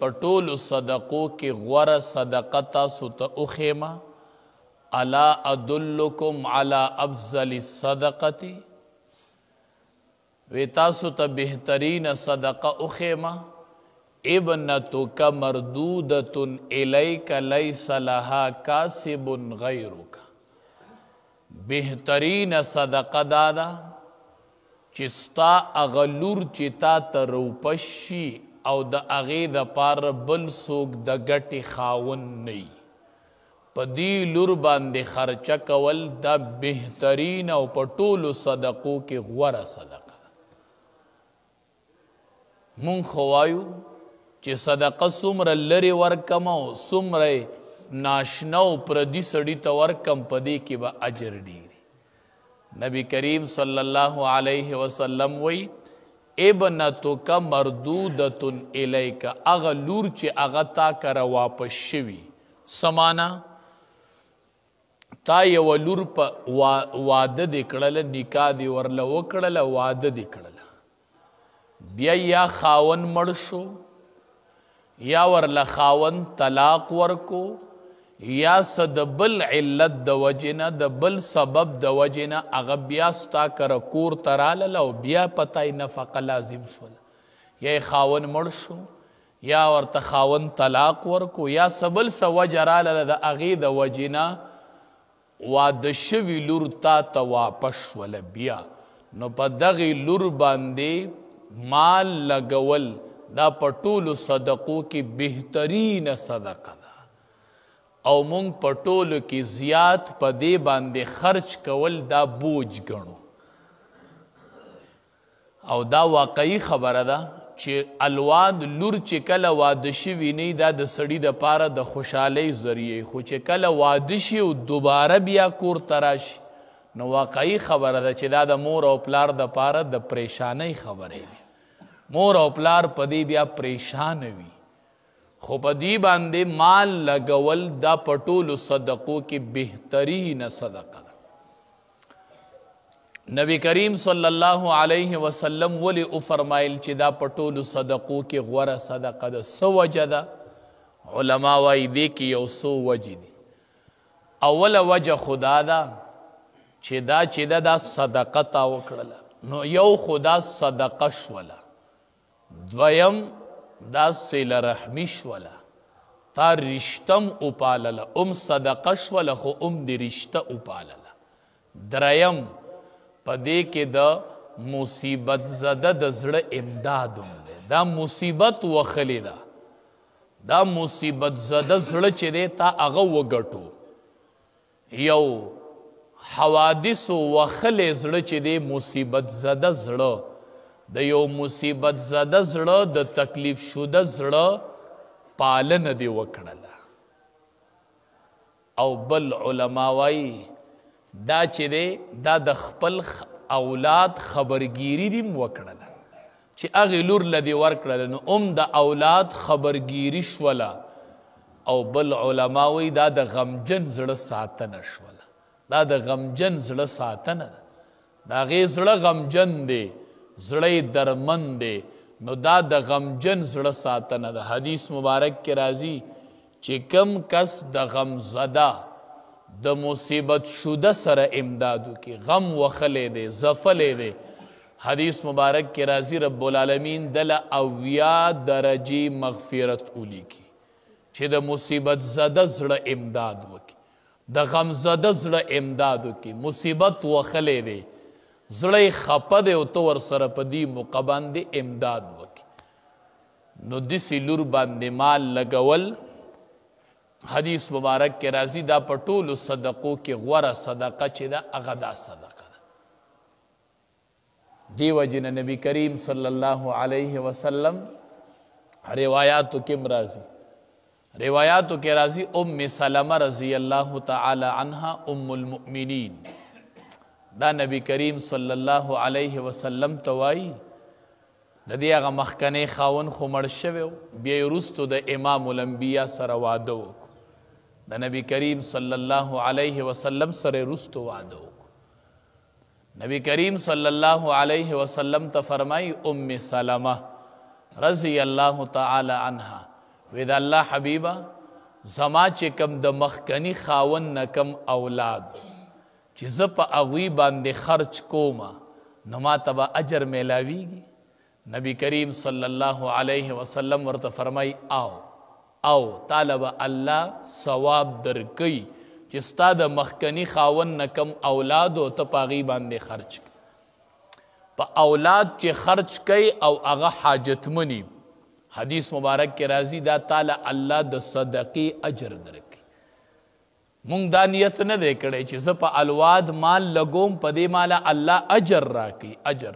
پټولو صدقو کې غوره صدقه تاسو ته اخیمه الا ادلکم علی افضل الصدقه وی تاسو ته بهترین صدقه اخیمه ابنتک مردودۃ الیک لیس لها کاسب غیرک بهترین صدقه دادا چې ستا هغه لور چې تا ته روپش شي او د هغې دپاره بل څوک د ګټې خاوند نه وي په دې لور باندې خرچه کول دا بهترین او په ټولو صدقو کې غوره صدقه ده مونږ خو وایو چې صدقه څومره لرې ورکم او څومره ناشنا او پردي سړي ته ورکم په دې کې به اجر ډېر نبی کریم صلی الله علیه وسلم وی ابنتک مردودۃ الیک اغه لور چې اغه تا کره واپس شوي سمانا تا یو لور په واده دې کړله نکاح دې ورله وکړله واده دې کړله بیا یا خاون مړ شو یا ورله خاون طلاق ورکو یا څه د بل علت د وجې نه د بل سبب د وجې نه هغه بیا ستا کره کور ته راغلل او بیا پته یې نفقه لازم شوله یا یې خاون مړ شو یا ورته خاون طلاق ورکو یا څه بل څه وجه راغله د هغې د وجې نه واده شوي لور تا ته واپس شوله بیا نو په دغې لور باندې مال لګول دا په ټولو صدقو کې بهترینه صدقه ده او مونږ په ټولو کې زیات په دې باندې خرچ کول دا بوج ګڼو او دا واقعي خبره ده چې الواد لور چې کله واده شوي نه دا د سړي دپاره د خوشحالۍ ذریعې خو چې کله واده شي او دوباره بیا کور ته راشي نو واقعي خبره ده چې دا د مور او پلار دپاره د پریشانۍ خبرې وي مور او پلار په دې بیا پریشانه وي خو په دې باندې مال لګول دا په ټولو صدقو کې بهترینه صدقه ده نبی کریم صلی الله علیه وسلم ولی فرمایل چې دا په ټولو صدقو کې غوره صدقه ده څه وجه ده علما وایي دې کې یو څو وجې دي اوله وجه خدا ده چې دا صدقه تا وکړله نو یو خدا صدقه شوله دویم دا صله رحمی شوله تا رشتم اپالله صدقه شوله خو دی رشته اپالله دریم په دې کې د مصیبت زده د زړه امداد دی دا مصیبت وخلی ده دا مصیبت زده زړه چې دی تا هغه وګټو یو حوادثو وخلی زړه چې دی مصیبت زده زړه د یو مصیبت زده زړه د تکلیف شده زړه پالنه دی وکړله او بل علما وایي دا چې دی دا د خپل اولاد خبرګیری دې وکړله چې هغې لور له دې ورکړله نو د اولاد خبرګیری شوله او بل علما وایي دا د غمجن زړه ساتنه شوله دا د غمجن زړه ساتنه ده د هغې زړه غمجن دی زړه درمن دی نو دا د غمجن زړه ساتنه ده حدیث مبارک کې راځي چې کم کس د غم زده د مصیبت شده سره امدادو کې غم وخلی دی زفلی دی حدیث مبارک کې راځي رب العالمین دله 80 درجې مغفرت ولیکي چې د مصیبت زده زړه امداد وکړي د غم زده زړه امداد وکړي مصیبت وخلی دی زړه خپه دی او ته ورسره په دې موقع باندې امداد وکړي نو داسې لور باندې مال لګول حدیث مبارک کې راځي دا په ټولو صدقو کې غوره صدقه چې ده هغه دا صدقه ده دې وجې نه نبي کریم صلی الله علیه وسلم روایاتو کې راځي ام سلمه رضی الله تعالی عنها ام المؤمنین دا نبی کریم صلی الله علیه وسلم ته وایي د دې هغه مخکنی خاون خو مړ شوی بیا یې وروستو د امام الانبیا سره واده وکړو د نبی کریم صلی الله علیه وسلم سره وروستو واده وکړو نبی کریم صلی الله علیه وسلم ته فرمایي ام سلمه رضی الله تعالی عنها وی د الله حبیبه زما چې کم د مخکنی خاون نه کم اولاد چې زه په هغوی باندې خرچ کومه نو ما ته به اجر میلاویږي؟ نبی کریم صلی الله علیه وسلم ورته فرمای او تاله به الله ثواب درکوي چې ستا د مخکنی خاون نه کم اولاد او ته په هغوی باندې خرچ کوي. په اولاد چې خرچ کوي او هغه حاجتمني، حدیث مبارک کې راځي دا تعالی الله د صدقې اجر درکړي. مونږ دا نیت نه دی کړی چې زه په الواد مال لګوم په دې ماله الله اجر راکړي. اجر